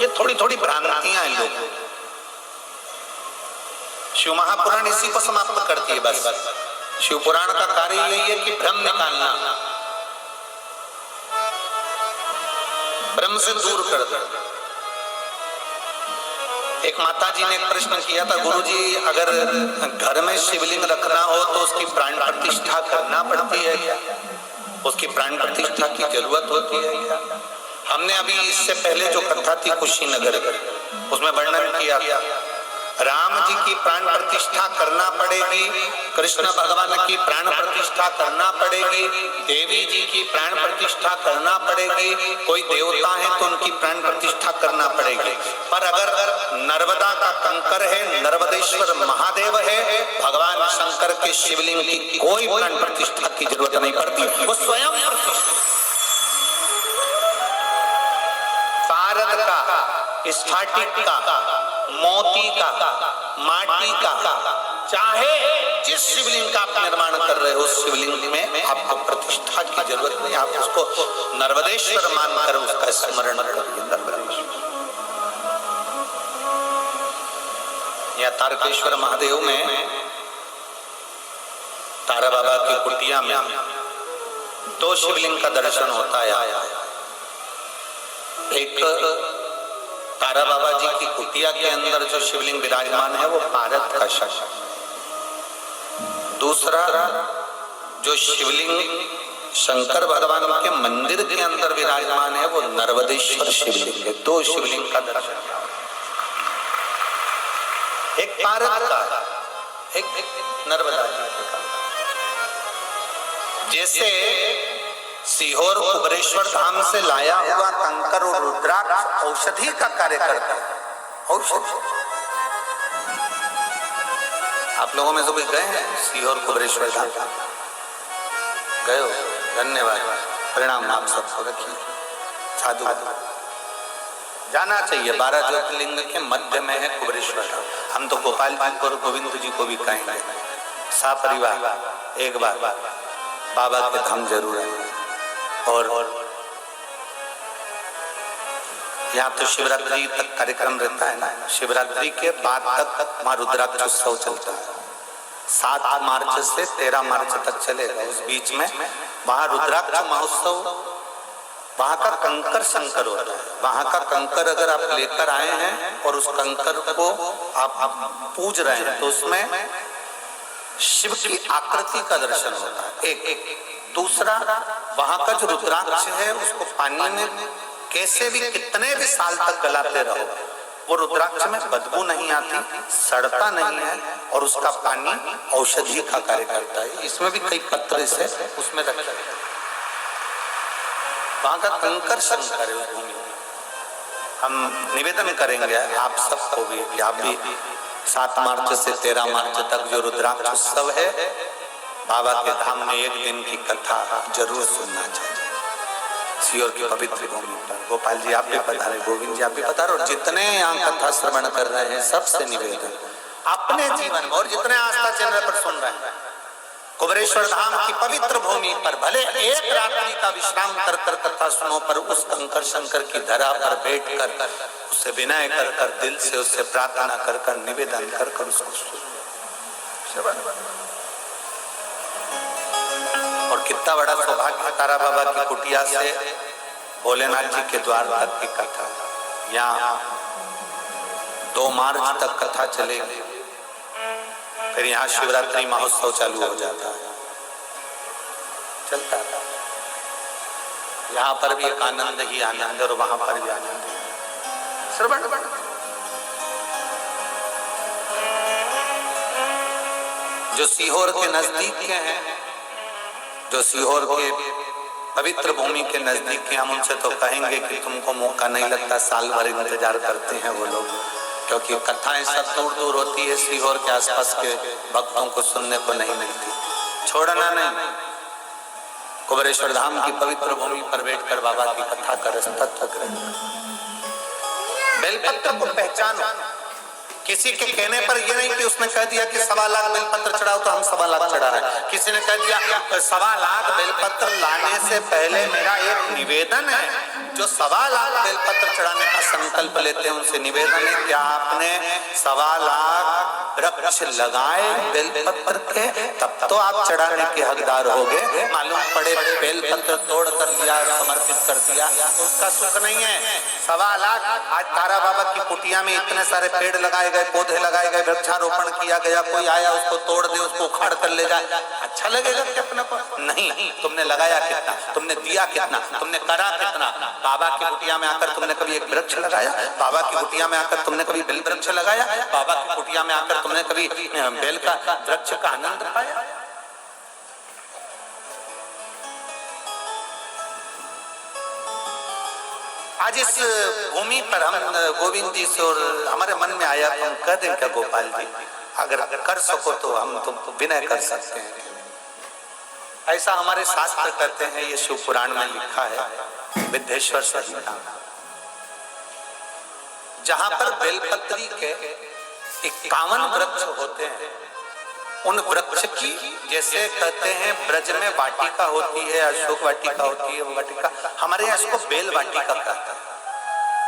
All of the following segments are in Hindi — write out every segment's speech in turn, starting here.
थोड़ी थोड़ी भ्रांतियां हैं लोगों। शिव महापुराण इसी को समाप्त करती है बस। शिव पुराण का कार्य यही है कि भ्रम निकालना, भ्रम से दूर कर दो। एक माता जी ने एक प्रश्न किया था, गुरुजी अगर घर में शिवलिंग रखना हो तो उसकी प्राण प्रतिष्ठा करना पड़ती है क्या? उसकी प्राण प्रतिष्ठा की जरूरत होती है क्या? हमने अभी इससे पहले जो कथा थी कुशीनगर, उसमें वर्णन किया था राम जी की प्राण प्रतिष्ठा करना पड़ेगी, कृष्ण भगवान की प्राण प्रतिष्ठा करना पड़ेगी, देवी जी की प्राण प्रतिष्ठा करना पड़ेगी, कोई देवता है तो उनकी प्राण प्रतिष्ठा करना पड़ेगी। पर अगर नर्मदा का कंकर है, नर्मदेश्वर महादेव है, भगवान शंकर के शिवलिंग की कोई प्राण प्रतिष्ठा की जरूरत नहीं पड़ती, वो स्वयं प्रतिष्ठा। पारद का, स्फटिक का, मोती का, माटी का, चाहे जिस शिवलिंग का आप निर्माण कर रहे हो उस शिवलिंग में आपको प्रतिष्ठा की जरूरत नहीं, आप उसको नर्मदेश्वर मानकर उसका स्मरण करिए। नर्मदेश्वर या तारकेश्वर महादेव में तारा बाबा की कुटिया में 2 शिवलिंग का दर्शन होता है। एक तारा बाबा जी की कुटिया के अंदर जो शिवलिंग विराजमान है वो पारद का शक्ल, दूसरा जो शिवलिंग शंकर भगवान के मंदिर के अंदर विराजमान है वो नर्मदेश्वर शिवलिंग है। 2 शिवलिंग का दर्शन, एक पारद का, एक नर्मदा जी का। जैसे सीहोर कुबरेश्वर धाम से लाया हुआ कंकर और रुद्राक्ष औषधि का कार्य करता है। औषधि आप लोगों में से कोई गए हैं सीहोर कुबरेश्वर धाम? गए हो? धन्यवाद, परिणाम आप सबको रखिए। साधु जाना चाहिए, 12 ज्योतिर्लिंग के मध्य में है कुबरेश्वर धाम। हम तो गोपाल जी को और गोविंद जी को भी कहेंगे, सापरिवार एक बार बाबा के धाम जरूर है। और यहाँ तो शिवरात्रि तक कार्यक्रम रहता है ना, शिवरात्रि के बाद तक वहाँ रुद्राक्ष उत्सव चलता है। 7 मार्च से 13 मार्च तक चलेगा। उस बीच में वहाँ रुद्राक्ष महोत्सव, वहाँ का कंकर शंकर होता है। वहाँ का कंकर अगर आप लेकर आए हैं और उस कंकर को आप पूज रहे हैं तो उसमें शिव की आकृति का दर्शन होता है। एक दूसरा, वहां का जो रुद्राक्ष है उसको पानी में कैसे भी कितने भी साल तक गलाते रहो, वो रुद्राक्ष में बदबू नहीं आती, सड़ता नहीं है और उसका पानी औषधि का कार्य करता है। इसमें भी कई पत्र से उसमें रखे। वहां का कंकर शंकर है। हम निवेदन करेंगे आप सबको भी कि आप भी 7 मार्च से 13 मार्च तक जो रुद्राक्ष उत्सव है बाबा के धाम में एक दिन की कथा जरूर सुनना चाहिए। सीहोर की पवित्र भूमि पर। गोपाल जी आप भी पधारे, गोविंद जी आप भी पधारो, जितने यहाँ कथा श्रवण कर रहे हैं सबसे निवेदन अपने जीवन में, और जितने आस्था चैनल पर सुन रहे हैं, कुबरेश्वर धाम की पवित्र भूमि पर भले एक रात्रि का विश्राम कर कर कथा सुनो, पर उस कंकर शंकर की धरा पर बैठ कर उससे विनय कर कर दिल से उससे प्रार्थना कर कर निवेदन कर कर उसको सुनो। और कितना बड़ा सौभाग्य, तारा बाबा की कुटिया से भोलेनाथ जी के द्वार तक की कथा। यहाँ 2 मार्च तक कथा चलेगी, फिर यहाँ शिवरात्रि महोत्सव चालू हो जाता है, चलता है। यहाँ पर भी एक आनंद ही आनंद और वहां पर भी आनंद है। श्रवण जो सीहोर के नजदीक के हैं, जो सीहोर के पवित्र भूमि के नजदीक के, हम उनसे तो कहेंगे कि तुमको मौका नहीं लगता, साल भर इंतजार करते हैं वो लोग, क्योंकि कथाएं सब दूर दूर होती है, सीहोर के आसपास के भक्तों को सुनने को नहीं मिलती। छोड़ना नहीं, कुबरेश्वर धाम की पवित्र भूमि पर बैठकर बाबा की कथा का रस तत्व ग्रहण। बेलपत्र को पहचानो। किसी के कहने पर ये नहीं कि उसने कह दिया कि 1.25 लाख बेलपत्र चढ़ाओ तो हम 1.25 लाख चढ़ा रहे हैं। किसी ने कह दिया 1.25 लाख बेलपत्र लाने से पहले मेरा एक निवेदन है, जो 1.25 बेलपत्र चढ़ाने का संकल्प लेते हैं उनसे निवेदन है कि आपने 1.25 वृक्ष लगाए बेलपत्र के, तब तो आप चढ़ाने के हकदार होगे। मालूम पड़े बेलपत्र तोड़ कर लिया, समर्पित कर दिया, तो उसका सुख नहीं है। 1.25 आज तारा बाबा की कुटिया में इतने सारे पेड़ लगाए गए, पौधे लगाए गए, वृक्षारोपण किया गया, कोई आया उसको तोड़ दे, उसको उखाड़ कर ले जाए, अच्छा लगेगा क्या अपने को? नहीं। तुमने लगाया कितना, तुमने दिया कितना, तुमने करा कितना? बाबा की कुटिया में आकर तुमने कभी एक वृक्ष लगाया? बाबा की कुटिया में आकर तुमने कभी बेल वृक्ष लगाया? बाबा की कुटिया में आकर तुमने कभी बेल का वृक्ष का आनंद पाया? आज इस भूमि पर हम गोविंद जी से और हमारे मन में आया तो हम कह दें क्या गोपाल जी, अगर कर सको तो हम तो विनय कर सकते हैं। ऐसा हमारे शास्त्र कहते हैं, ये शिव पुराण में लिखा है, विद्येश्वर संहिता, जहां पर बेलपत्री के 51 वृक्ष होते हैं, उन वृक्ष की जैसे कहते हैं ब्रज में वाटिका होती है, अशोक वाटिका होती है, वो वाटिका हमारे यहाँ इसको बेल वाटिका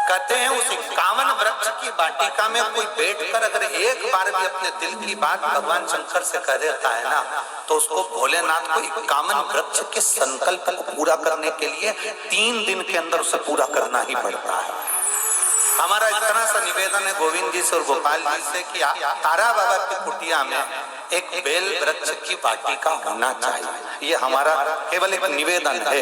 कहते हैं। उस 51 वृक्ष की वाटिका में कोई बैठकर अगर एक बार भी अपने दिल की बात भगवान शंकर से कह देता है ना, तो उसको भोलेनाथ को 51 वृक्ष के संकल्प को पूरा करने के लिए 3 दिन के अंदर उसे पूरा करना ही पड़ता है। हमारा इतना सा निवेदन है गोविंद जी से और गोपाल जी से कि तारा बाबा की कुटिया में एक बेल वृक्ष की वाटिका होना चाहिए। ये हमारा केवल एक निवेदन है,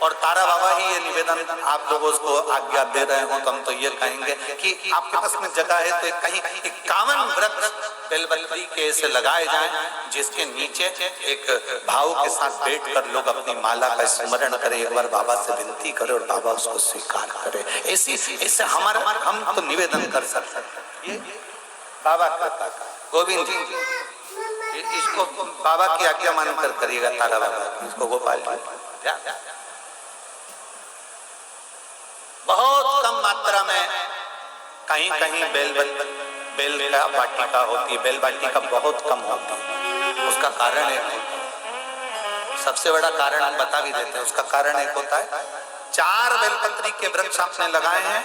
और तारा बाबा ही ये निवेदन आप लोगों को आज्ञा दे रहे हो, तो हम तो ये कहेंगे कि आपके पास में जगह है तो कहीं 51 वृक्ष बेलपत्री के ऐसे लगाए जाएं, जिसके नीचे एक भाव के साथ बैठकर लोग अपनी माला का स्मरण करें, एक बार बाबा से विनती करें और बाबा उसको स्वीकार करे। ऐसे हमारा हम तो निवेदन कर सकते हैं। ये बाबा का गोविंद जी, इसको बाबा की आज्ञा मानकर करिएगा, तारा बाबा इसको गोपाल जी बहुत कम मात्रा में कहीं कहीं बेल का वाटिका होती है, बेल वाटिका बहुत कम होती है। उसका कारण एक, सबसे बड़ा कारण हम बता भी देते हैं, उसका कारण एक होता है 4 बेलपत्री के वृक्ष आपने लगाए हैं,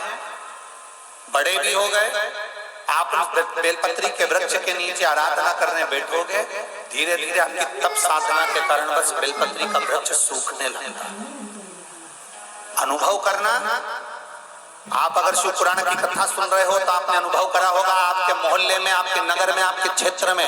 बड़े भी हो गए, आप बेलपत्री के वृक्ष के नीचे आराधना करने बैठोगे, धीरे धीरे आपकी तप साधना के कारण बस बेलपत्री का वृक्ष सूखने लगता है। अनुभव करना, आप अगर शिव पुराण की कथा सुन रहे हो तो आपने अनुभव करा होगा, आपके मोहल्ले में, आपके नगर में, आपके क्षेत्र में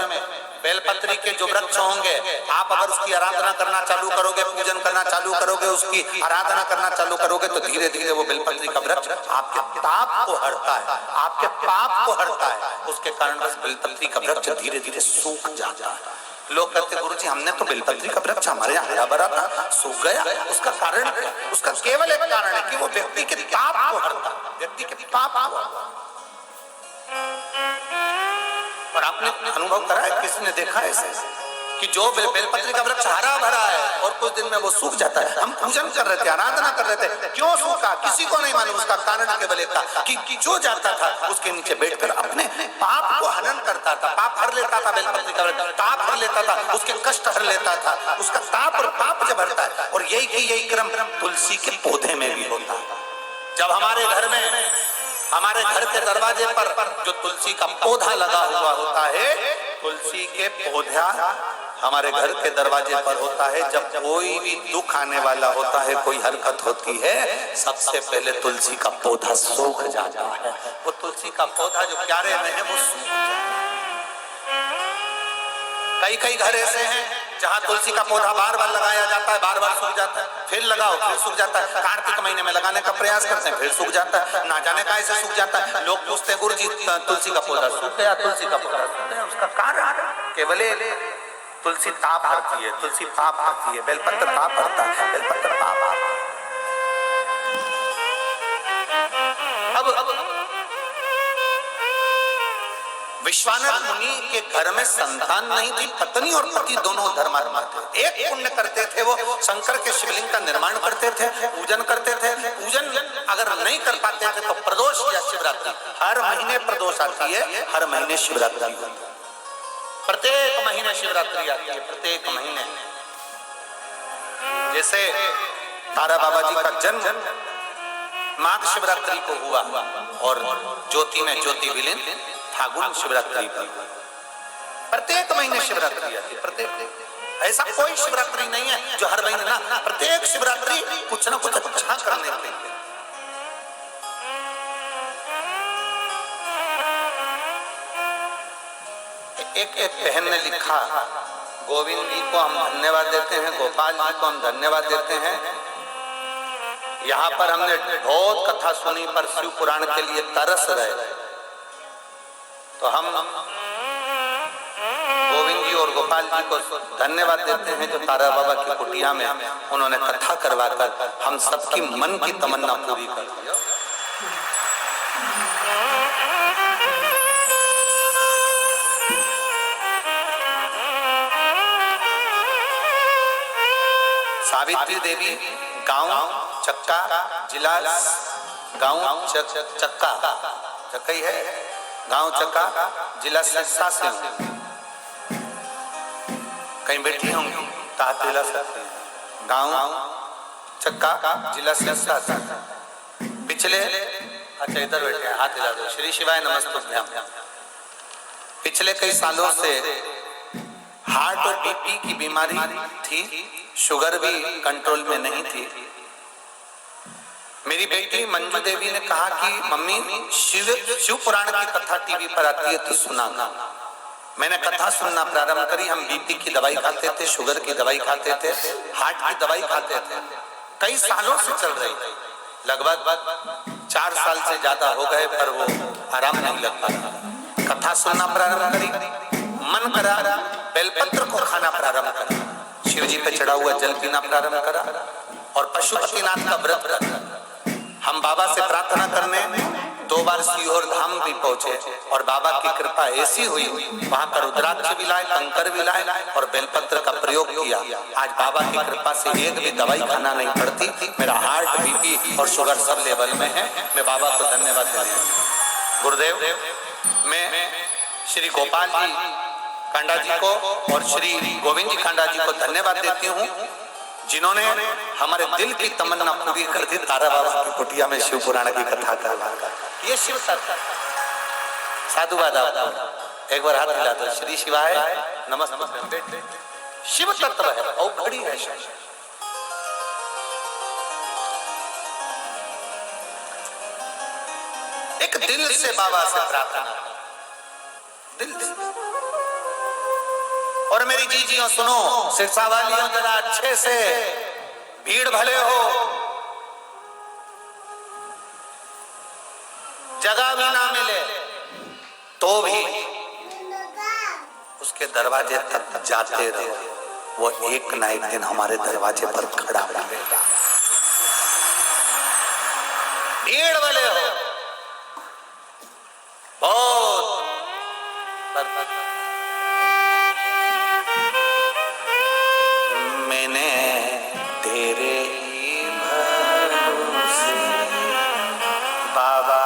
बेलपत्री के जो वृक्ष होंगे, आप अगर उसकी आराधना करना चालू करोगे, पूजन करना चालू करोगे, उसकी आराधना करना चालू करोगे, तो धीरे धीरे वो बेलपत्री का वृक्ष आपके ताप को हरता है, आपके पाप को हरता है। उसके कारण बस बेलपत्री का वृक्ष धीरे धीरे सूख जाता है। लोग कहते गुरु जी हमने तो बेलपत्री का वृक्ष हमारे यहाँ हरा भरा था, सूख गया, उसका कारण क्या? उसका केवल एक कारण है कि वो व्यक्ति के पाप को हरता, व्यक्ति के पाप को। और आपने अनुभव करा है, किसने देखा है ऐसे कि जो बेलपत्री का वृक्ष हरा भरा है और कुछ दिन में वो सूख जाता है? हम पूजन कर रहे थे, आराधना कर रहे थे, क्यों सूखा किसी को नहीं मालूम। उसका कारण केवल एक था कि जो जाता था उसके नीचे बैठकर अपने पाप को हनन करता था, पाप हर लेता था, बेलपत्री का वृक्ष ताप हर लेता था, उसके कष्ट हर लेता था, उसका ताप और पाप जब हरता है। और यही क्रम तुलसी के पौधे में भी होता है। जब हमारे घर में, हमारे घर के दरवाजे पर जो तुलसी का पौधा लगा हुआ होता है, तुलसी के पौधा हमारे घर के दरवाजे पर होता है, जब कोई भी दुख आने वाला होता है, कोई हरकत होती है, सबसे पहले तुलसी का पौधा सूख जाता है। वो तुलसी का पौधा जो क्यारे में है वो सूख जाता है। कई घर ऐसे हैं जहाँ तुलसी का पौधा बार बार लगाया जाता है, बार बार सूख जाता है, फिर लगाओ फिर सूख जाता है, कार्तिक महीने में लगाने का प्रयास करते हैं, फिर सूख जाता है, ना जाने का ऐसे सूख जाता है। लोग पूछते हैं गुरु जी तुलसी का पौधा सूख गया, तुलसी का पौधा सूख गया, उसका कारण केवल तुलसी ताप हरती है, तुलसी पाप हरती है, बेलपत्र पाप हरता है, बेलपत्र पाप हरता है। अब विश्वामित्र मुनि के घर में संतान नहीं थी, पत्नी और पति दोनों धर्मात्मा थे। एक पुण्य करते थे, वो शंकर के शिवलिंग का निर्माण करते थे, पूजन करते थे। पूजन अगर नहीं कर पाते थे तो प्रदोष या शिवरात्रि, हर महीने प्रदोष आती है, हर महीने शिवरात्रि होती है, प्रत्येक महीने शिवरात्रि आती है, प्रत्येक महीने। जैसे तारा बाबा जी का जन्म माघ शिवरात्रि को हुआ और ज्योति में ज्योति विलीन फागुन शिवरात्रि पर। प्रत्येक महीने शिवरात्रि आती है, प्रत्येक। ऐसा कोई शिवरात्रि नहीं है जो हर महीने ना, प्रत्येक शिवरात्रि कुछ ना कुछ अच्छा करने के लिए। एक बहन ने लिखा, गोविंद जी को हम धन्यवाद देते हैं, गोपाल जी को हम धन्यवाद देते हैं। यहाँ पर हमने बहुत कथा सुनी पर शिव पुराण के लिए तरस गए, तो हम गोविंद जी और गोपाल जी को धन्यवाद देते हैं जो तारा बाबा की कुटिया में उन्होंने कथा करवाकर हम सबकी मन की तमन्ना पूरी कर दी। सावित्री देवी गांव चक्का, जिला गांव चक्का, चक्का ही है, गांव चक्का, जिला सिरसा से कहीं बैठी होंगी, हाथ हिला सकते हैं। गांव चक्का, जिला सिरसा से पिछले, अच्छा इधर बैठे हैं, हाथ हिला दो। श्री शिवाय नमस्तुभ्यम। पिछले कई सालों से हार्ट और बीपी की बीमारी थी, शुगर भी कंट्रोल में नहीं थी। मेरी बेटी मंजू देवी ने कहा कि मम्मी शिव पुराण की कथा टीवी पर आती है तो सुना। मैंने कथा सुनना प्रारंभ करी। हम बीपी की दवाई खाते थे, शुगर की दवाई खाते थे, हार्ट की दवाई खाते थे, कई सालों से चल रही थी, लगभग 4 साल से ज्यादा हो गए, पर वो आराम नहीं लग पा रहा। कथा सुनना प्रारंभ करी, मन करा बेलपत्र को खाना प्रारंभ करा, शिव जी पे चढ़ा हुआ जल पीना प्रारंभ करा और पशुपतिनाथ का व्रत करा। हम बाबा से प्रार्थना करने 2 बार सीहोर धाम भी पहुंचे और बाबा की कृपा ऐसी हुई, वहां पर रुद्राक्ष भी लाए, कंकर भी लाए और बेलपत्र का प्रयोग किया। आज बाबा की कृपा से एक भी दवाई खाना नहीं पड़ती। मेरा हार्ट, बीपी और शुगर सब लेवल में है। मैं बाबा को धन्यवाद देता हूँ। गुरुदेव, मैं श्री गोपाल जी कांडा जी को और श्री गोविंद जी कांडा जी को धन्यवाद देती हूँ, जिन्होंने हमारे दिल की तमन्ना पूरी कर दी। तारा बाबा की कुटिया में शिव पुराण की कथा करवा, ये शिव तत्व। साधुवाद आपको, एक बार हाथ हिला दो। श्री शिवाय नमस्ते। शिव तत्व है और घड़ी है। एक दिल से बाबा से प्रार्थना, दिल से। और मेरी जीजियों सुनो, सिरसा वालियों जरा अच्छे से, भीड़ भले हो, जगह भी ना मिले तो भी उसके दरवाजे तक जाते रहो। वो एक ना एक दिन हमारे दरवाजे पर खड़ा रहेगा। भीड़ भले हो बहुत, मैंने तेरे ही भरोसे बाबा,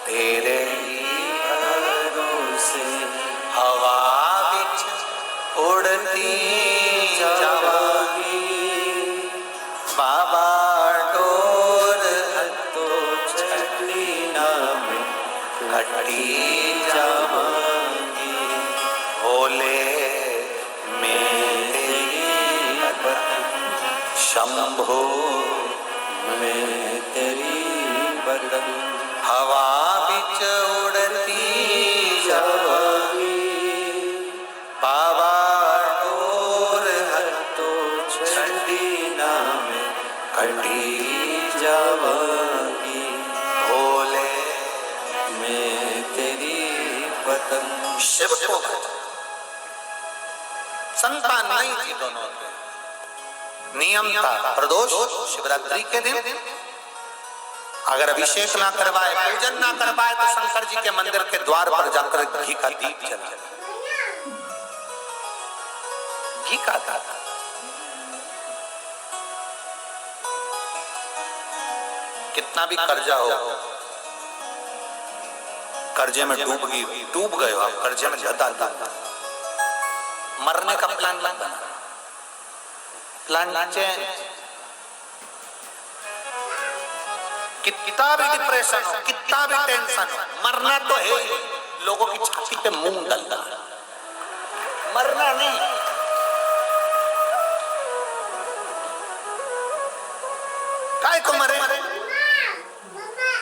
तेरे ही भरोसे हवा बिच उड़ती जावागी बाबा, डोर तो छड़ी ना में कटी जावागी। भोले शंभो मैं तेरी बदन, हवा बिच उड़ती जावागी बाबा, डोर तो छड़ी ना में कटी जावागी। भोले मैं तेरी बदन। शिव को संतान नहीं थी दोनों के, नियम था प्रदोष शिवरात्रि के दिन अगर अभिषेक ना करवाए, पूजन ना कर पाए तो शंकर जी के मंदिर के द्वार पर जाकर घी का दीप जला, घी का था। कितना भी कर्जा हो, कर्जे में डूब गए हो आप, कर्जे में ज्यादा मरने का प्लान बना, प्लान चेंज। कितना भी डिप्रेशन हो, कितना भी टेंशन हो, मरना तो है ही। लोगों की छाती पे मूंग डालना, मरना नहीं। काय को मरे?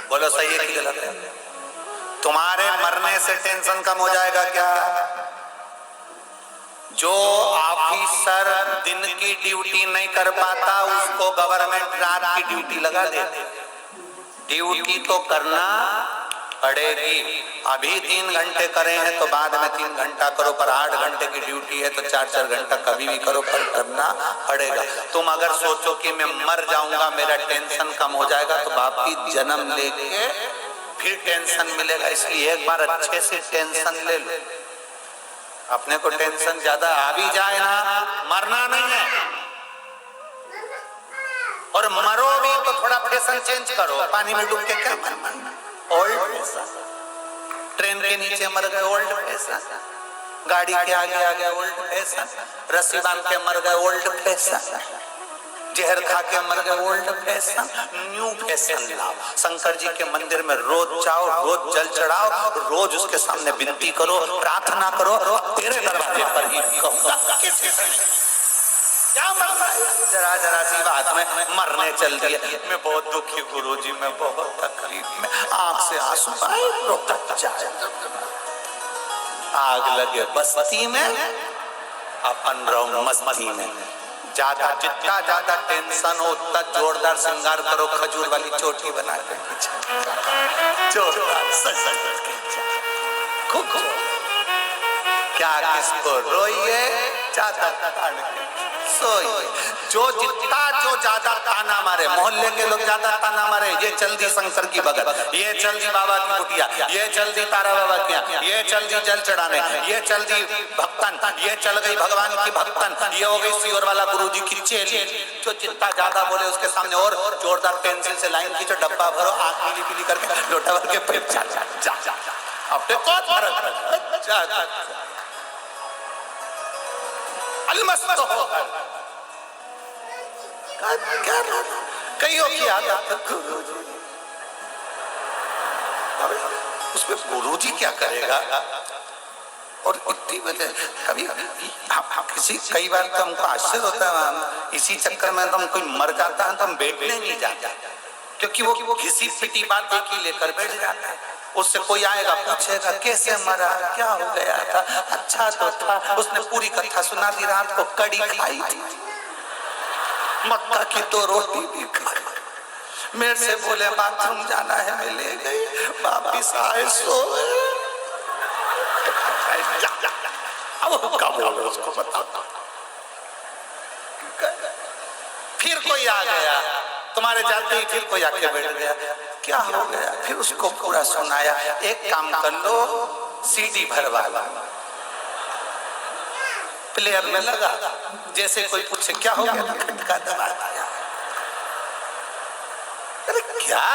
बोलो सही है कि गलत है? तुम्हारे मरने से टेंशन कम हो जाएगा क्या? जो ऑफिसर दिन की ड्यूटी नहीं कर पाता उसको गवर्नमेंट रात की ड्यूटी लगा देती। ड्यूटी तो करना पड़ेगी। अभी 3 घंटे करे हैं तो बाद में 3 घंटा करो, पर 8 घंटे की ड्यूटी है तो 4-4 घंटा कभी भी करो, पर करना पड़ेगा। तुम अगर सोचो कि मैं मर जाऊंगा मेरा टेंशन कम हो जाएगा तो वापिस जन्म लेके फिर टेंशन मिलेगा। इसलिए एक बार अच्छे से टेंशन ले लो। अपने को टेंशन ज्यादा आ भी जाए ना, मरना नहीं है। और मरो भी तो थोड़ा फैशन चेंज करो। पानी में डूब के क्या मरना? Old fashion. ट्रेन के नीचे मर गए, ओल्ड फैशन। गाड़ी के आगे आ गया, ओल्ड फैशन। रस्सी बांध के मर गए, ओल्ड फैशन। जहर खा के मर गए, ओल्ड फैशन। न्यू फैशन लाओ। शंकर जी के मंदिर में रोज जाओ, रोज जल चढ़ाओ, रोज उसके सामने विनती करो, प्रार्थना करो, तेरे दरवाजे पर ही किसी से क्या मरना है? जरा जरा सी बात में मरने चल दिए। मैं बहुत दुखी गुरुजी, मैं बहुत तकलीफ में, आंख से आंसू आए, रोता जाए। आग लगे बस्ती में, अपन रहो मस्ती में। ज्यादा जितना ज्यादा टेंशन हो उतना जोरदार श्रृंगार करो, खजूर वाली चोटी बना के जोरदार खूब क्या किसको रोइए, ज्यादा सोइए। जो जितना जो ज्यादा ताना मारे, मोहल्ले के लोग ज्यादा ताना मारे, ये चल दी शंकर की बगल, ये चल दी बाबा की कुटिया, ये चल दी तारा बाबा की, ये चल दी जल चढ़ाने, ये चल दी भक्तन, ये चल गई भगवान की भक्तन, ये हो गई सियोर वाला गुरुजी की चेली। जो जितना ज्यादा बोले उसके सामने और जोरदार पेंसिल से लाइन खींचो, डब्बा भरो, आंख पीली पीली करके लोटा भर के फिर जा जा जा जा अपने को अलमस्त हो क्या कईयों की आदत उसमें गुरुजी क्या करेगा। और इतनी वजह कभी किसी कई बार तो हमको आश्चर्य होता है, इसी चक्कर में तो हम कोई मर जाता है तो हम बैठने नहीं जाते, क्योंकि वो किसी पिटी बात एक ही लेकर बैठ जाता है। उससे कोई आएगा पूछेगा कैसे मरा, क्या हो गया था, अच्छा तो था, उसने पूरी कथा सुना दी, रात को कड़ी खाई थी, मक्का की 2 रोटी भी खाई, मेरे से बोले बाथरूम जाना है, मैं ले गई, वापिस आए सो अब कब बोलो उसको बता। फिर कोई आ गया, तुम्हारे जाते ही फिर कोई आके बैठ गया, क्या हो गया, फिर उसको पूरा सुनाया। एक काम कर लो, सीडी भरवा लो, प्लेयर में लगा, जैसे कोई पूछे क्या हो गया, खटका दबा दिया। अरे क्या,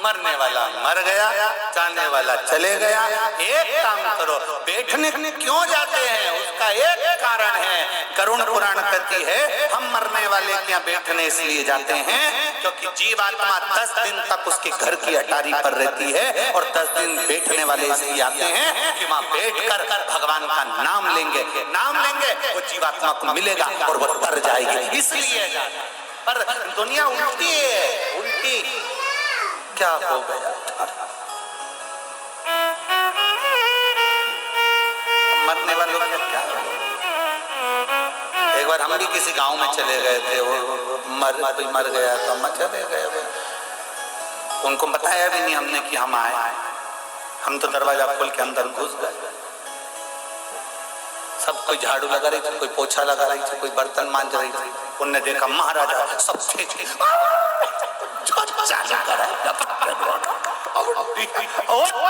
मरने वाला मर गया, जाने वाला चले गया। एक काम करो, बैठने क्यों जाते हैं, उसका एक कारण है। करुण पुराण कहती है हम मरने वाले क्या बैठने इसलिए जाते हैं क्योंकि जीवात्मा 10 दिन तक उसके घर की अटारी पर रहती है, और 10 दिन बैठने वाले इसलिए आते हैं कि वहां बैठकर भगवान का नाम लेंगे, वो जीवात्मा को मिलेगा और वो तर जाएगी, इसलिए। पर दुनिया उल्टी है, उल्टी। क्या हो गया, मरने वालों का क्या। एक बार हम भी किसी गांव में चले गए थे, वो मर गया तो हम चले गए, उनको बताया भी नहीं हमने कि हम आए। हम तो दरवाजा खोल के अंदर घुस गए। सब कोई झाड़ू लगा रही थी, कोई पोछा लगा रही थी, कोई बर्तन मांज रही थी। उनने देखा महाराजा सब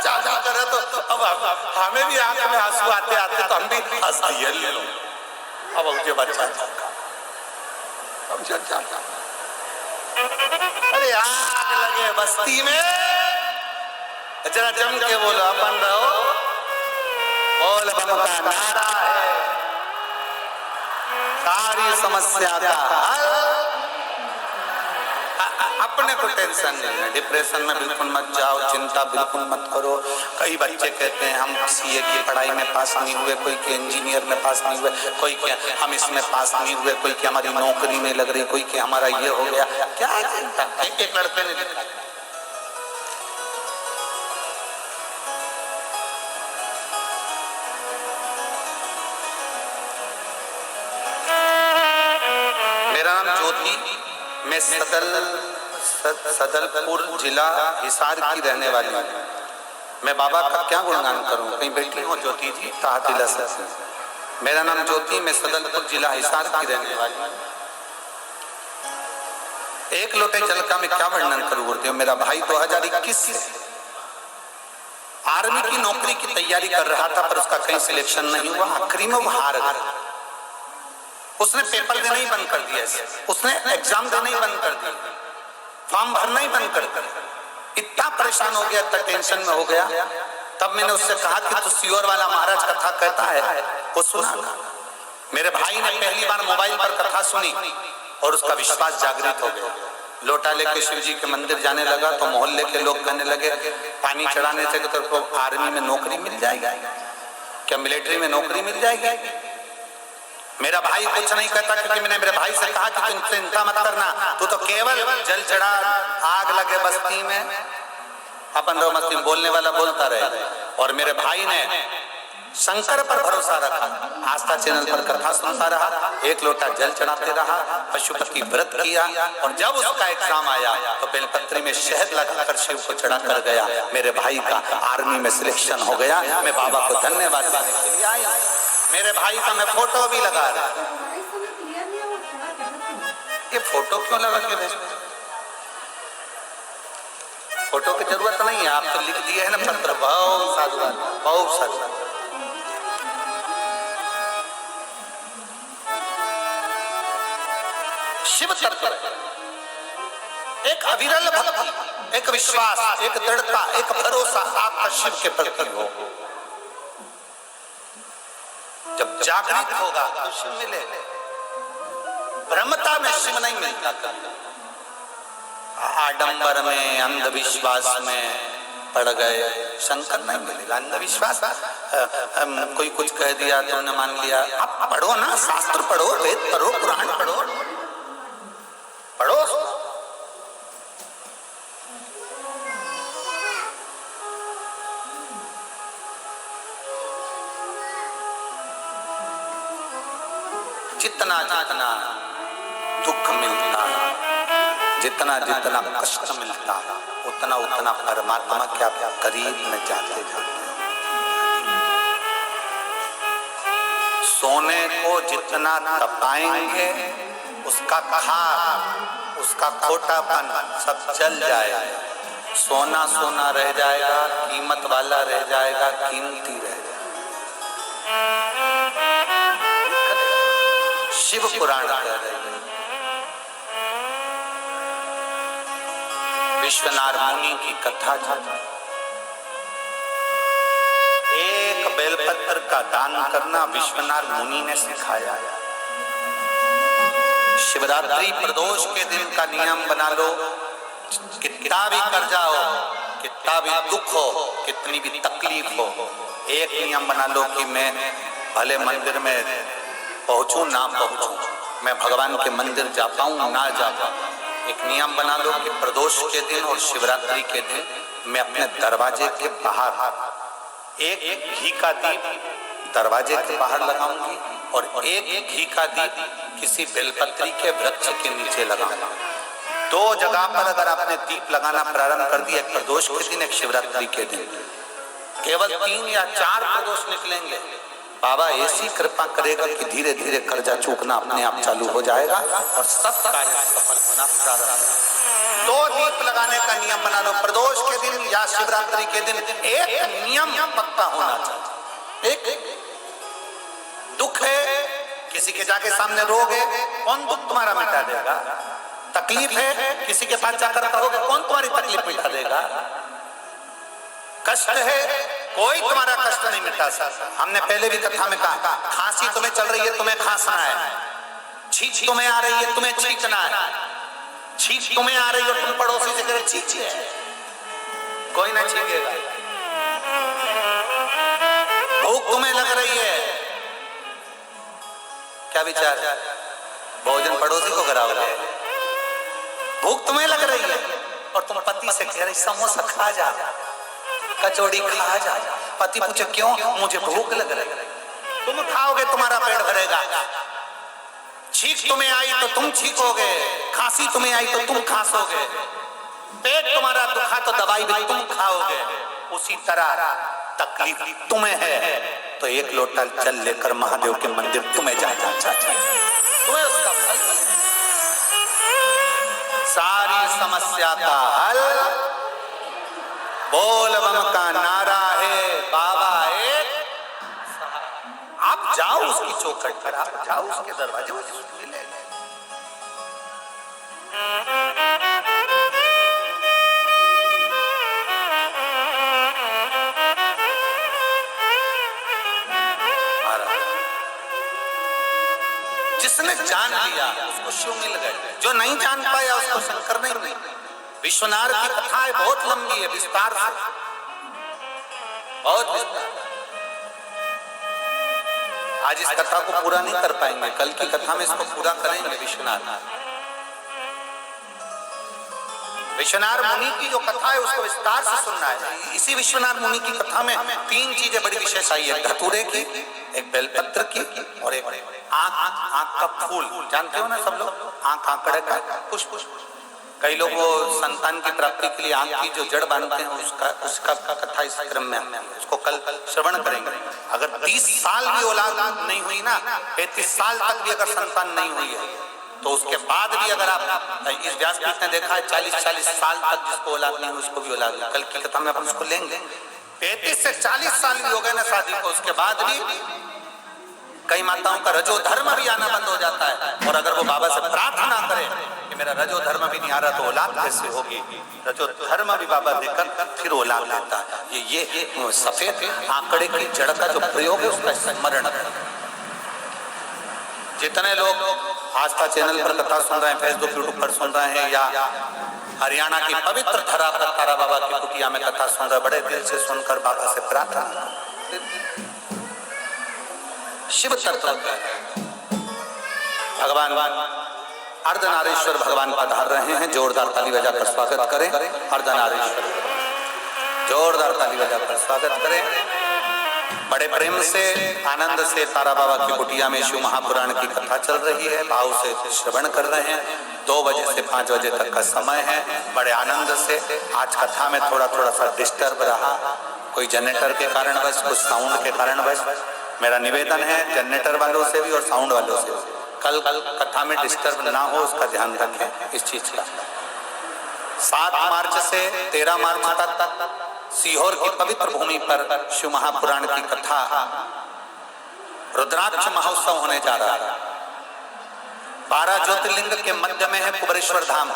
चाचा करे तो अब हमें भी आंख में आंसू आते आते तो हम भी हंस दिए। अब मुझे बच्चा अरे आग लगे बस्ती में, जरा जम के बोलो, अपन रहो, बोल बम का नारा है, सारी समस्या का हल। अपने को टेंशन नहीं है, डिप्रेशन में बिल्कुल मत जाओ, चिंता बिल्कुल मत करो। कई बच्चे कहते हैं हम सीए की पढ़ाई में पास नहीं हुए, कोई के इंजीनियर में पास नहीं हुए, कोई के हम इसमें पास नहीं हुए, कोई के हमारी नौकरी नहीं लग रही, कोई के हमारा ये हो गया। क्या चिंता? एक लड़के ने लिखा, मेरा नाम ज्योति, मैं सदलपुर जिला हिसार की रहने वाली हूँ। मैं बाबा का क्या गुणगान करूँ, कहीं बैठी हो ज्योति जी? मेरा नाम ज्योति, मैं सदलपुर जिला हिसार की रहने वाली हूँ। एक लोटे जल का मैं क्या वर्णन करूँ गुरुदेव। मेरा भाई 2021 से आर्मी की नौकरी की तैयारी कर रहा था, पर उसका कहीं सिलेक्शन नहीं हुआ, आखिरी में वो हार गया। उसने पेपर देना ही बंद कर दिया, उसने एग्जाम देना ही बंद कर दिया, फॉर्म भरना ही बंद कर दिया। इतना परेशान हो गया, इतना टेंशन में हो गया। तब मैंने उससे कहा कि तू सियोर वाला महाराज कथा कहता है, वो सुना। मेरे भाई ने पहली बार मोबाइल पर कथा सुनी और उसका विश्वास जागृत हो गया। लोटा लेके शिव जी के मंदिर जाने लगा तो मोहल्ले के लोग कहने लगे पानी चढ़ाने से तो तेरे को आर्मी में नौकरी मिल जाएगी, क्या मिलिट्री में नौकरी मिल जाएगी? मेरा भाई कुछ नहीं कहता, क्योंकि मैंने मेरे भाई से कहा कि तुम चिंता मत करना, तू तो केवल जल चढ़ा, आग लगे बस्ती में, अपन रो मस्ती बोलने वाला बोलता रहे। और मेरे भाई ने शंकर पर भरोसा रखा, आस्था चैनल पर कथा सुनता रहा, एक लोटा जल चढ़ाते रहा, पशुपति व्रत किया, और जब उसका एग्जाम आया तो बेलपत्री में शहद लगाकर शिव को चढ़ा कर गया। मेरे भाई का आर्मी में सिलेक्शन हो गया। मैं बाबा को धन्यवाद देने के लिए आया। मेरे भाई का मैं फोटो भी लगा रहा। ये फोटो क्यों लगा के भेज? फोटो की जरूरत नहीं है, आप तो लिख दिए है ना पत्र। बहुत साधुवाद, बहुत साधुवाद। शिव तत्व एक अविरल भक्ति, एक विश्वास, एक दृढ़ता, एक भरोसा आपका शिव के प्रति हो। जब जागृत होगा तो शिव मिले। ब्रह्मता में शिव नहीं मिलता, आडंबर में, अंधविश्वास में पड़ गए, शंकर नहीं मिलेगा। अंधविश्वास कोई कुछ कह दिया तुमने मान लिया। आप पढ़ो ना, शास्त्र पढ़ो, वेद पढ़ो, पुराण पढ़ो, पढ़ो। जितना जितना दुख मिलता, जितना जितना कष्ट मिलता, उतना उतना परमात्मा के आप करीब में जाते जाते। सोने को जितना तपाएंगे उसका खाक, उसका खोटापन सब जल जाएगा। सोना सोना रह जाएगा, कीमत वाला रह जाएगा, कीमती रह जाएगा। शिव पुराण कह रहे हैं। विश्वनाथ मुनि की कथा था। एक बेलपत्र का दान करना विश्वनाथ मुनि ने सिखाया। शिवरात्रि प्रदोष के दिन का नियम बना लो, कितना भी कर्जा हो, कितना भी दुख हो, कितनी भी तकलीफ हो, एक नियम बना लो कि मैं भले मंदिर में पहुंचूं ना पहुंचूं, मैं भगवान के मंदिर जा पाऊं ना जा पाऊं। एक नियम बना लो कि प्रदोष के दिन और शिवरात्रि के दिन मैं अपने दरवाजे के बाहर एक घी का दीप दरवाजे के बाहर लगाऊंगी और एक घी का दीप किसी बेलपत्री के वृक्ष के नीचे लगाऊंगा। दो जगह पर अगर आपने दीप लगाना प्रारंभ कर दिया, एक प्रदोष के दिन, एक शिवरात्रि के दिन, केवल 3 या 4 प्रदोष निकलेंगे, बाबा ऐसी कृपा करेगा कि धीरे धीरे कर्जा चूकना अपने आप चालू हो जाएगा और सब कार्य सफल होना प्रारंभ। 2 दीप लगाने का नियम बना लो, प्रदोष के दिन या शिवरात्रि के दिन। एक नियम पक्का होना चाहिए। एक दुख है, किसी के जाके सामने रोगे, कौन दुख तुम्हारा मिटा देगा? तकलीफ है, किसी के पास जाकर कहोगे, कौन तुम्हारी तकलीफ मिटा देगा? कष्ट है, कोई तुम्हारा कष्ट नहीं मिटा सकता। हमने पहले भी कथा में कहा, खांसी तुम्हें चल रही है, तुम्हें खांसना है, छींक तुम्हें आ रही है, तुम्हें छींकना है, छींक तुम्हें आ रही हो, तुम पड़ोसी से कह छींकिए, कोई ना छींकेगा। भूख तुम्हें लग रही है, क्या विचार, भोजन पड़ोसी को कराओगे? भूख तुम्हें लग रही है और तुम पति से कह रही समोसा खा जा, कचौड़ी खा जा। पति पूछे क्यों? मुझे भूख लग रही है। तुम खाओगे, तुम्हारा पेट भरेगा। छींक तुम्हें आई तो तुम छींकोगे, खांसी तुम्हें आई तो तुम खांसोगे, पेट तुम्हारा दुखा तो दवाई भी तुम खाओगे। उसी तरह तकलीफ तुम्हें है तो एक लोटा जल लेकर महादेव के मंदिर तुम्हें जाना चाहिए, तुम्हें उसका फल। सारी समस्या का हल बोल बम का नारा है, बाबा एक। आप जाओ उसकी चौखट पर, आप जाओ उसके दरवाजे पर, मिले। जिसने जान लिया उसको शिव मिल गए, जो नहीं जान पाया उसको शंकर नहीं मिले। विश्वनाथ की कथा है, बहुत लंबी है, विस्तार से, बहुत विस्तार। आज इस कथा को पूरा नहीं कर पाएंगे, कल की कथा में इसको पूरा करेंगे। विश्वनाथ मुनि की जो कथा है उसको विस्तार से सुनना है। इसी विश्वनाथ मुनि की कथा में तीन चीजें बड़ी विशेष आई है, धतूरे की, एक बेलपत्र की और एक आंख का फूल। जानते हो ना सब लोग, आंख आंकड़े का पुष्प। कई लोग वो संतान की प्राप्ति के लिए आंख की जो जड़ बांधते हैं, उसका कथा इस क्रम में उसको कल श्रवण करेंगे। अगर 30 साल भी औलाद नहीं हुई ना, 35 साल तक भी अगर संतान नहीं हुई है, तो उसके बाद भी अगर आप, इस व्यासपीठ ने देखा है 40-40 साल तक जिसको औलाद नहीं हुई उसको भी औलाद हुई। कल की कथा में अपन उसको लेंगे। 35 से 40 साल भी हो गए ना शादी को, उसके बाद भी कई माताओं का रजो धर्म भी आना बंद हो जाता है। और अगर वो बाबा से प्रार्थना करे कि मेरा रजो धर्म भी नहीं आ रहा तो औलाद कैसे होगी, रजो धर्म भी बाबा देकर फिर औलाद लेता है। ये सफेद आंकड़े की जड़ का जो प्रयोग है उसका स्मरण। जितने लोग आस्था चैनल पर कथा सुन रहे हैं, फेसबुक यूट्यूब पर सुन रहे हैं, या हरियाणा की पवित्र धरा पर तारा बाबा की कुटिया में कथा सुन रहे, बड़े दिल से सुनकर बाबा से प्रार्थना। शिव तत्व भगवान अर्धनारीश्वर भगवान पधार रहे हैं। जोरदार ताली बजाकर स्वागत करें। अर्धनारीश्वर जोरदार ताली बजाकर स्वागत करें। बड़े प्रेम से, आनंद से तारा बाबा की कुटिया में शिव महापुराण की कथा चल रही है। भाव से श्रवण कर रहे हैं। 2 बजे से 5 बजे तक का समय है। बड़े आनंद से। आज कथा में थोड़ा सा डिस्टर्ब रहा, कोई जनरेटर के कारणवश, कुछ साउंड के कारणवश। मेरा निवेदन है जनरेटर वालों से भी और साउंड वालों से भी, कल कथा में डिस्टर्ब ना हो उसका ध्यान रखें इस चीज का। 7 मार्च से 13 मार्च तक सीहोर की पवित्र भूमि पर शिव महापुराण की कथा, रुद्राक्ष महोत्सव होने जा रहा है। 12 ज्योतिर्लिंग के मध्य में है कुबेरेश्वर धाम,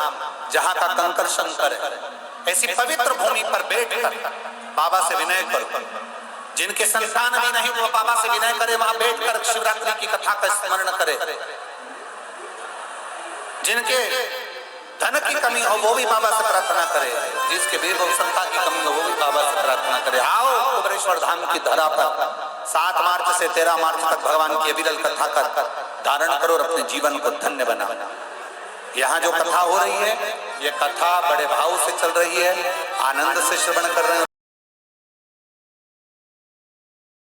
जहाँ का कंकर शंकर है। ऐसी पवित्र भूमि पर बैठकर बाबा से विनय करो। जिनके संतान भी नहीं वो बाबा से विनय करे, वहां बैठकर शिवरात्रि की कथा का स्मरण करे। जिनके धन की कमी हो वो भी बाबा से प्रार्थना करे, जिसके वीर संतान की कमी हो वो भी बाबा से प्रार्थना करे। आओ कुबेरेश्वर धाम की धरा पर 7 मार्च से 13 मार्च तक भगवान की अविरल कथा कर धारण करो और अपने जीवन को धन्य बनाओ। यहाँ जो कथा हो रही है, ये कथा बड़े भाव से चल रही है, आनंद से श्रवण कर रहे हैं।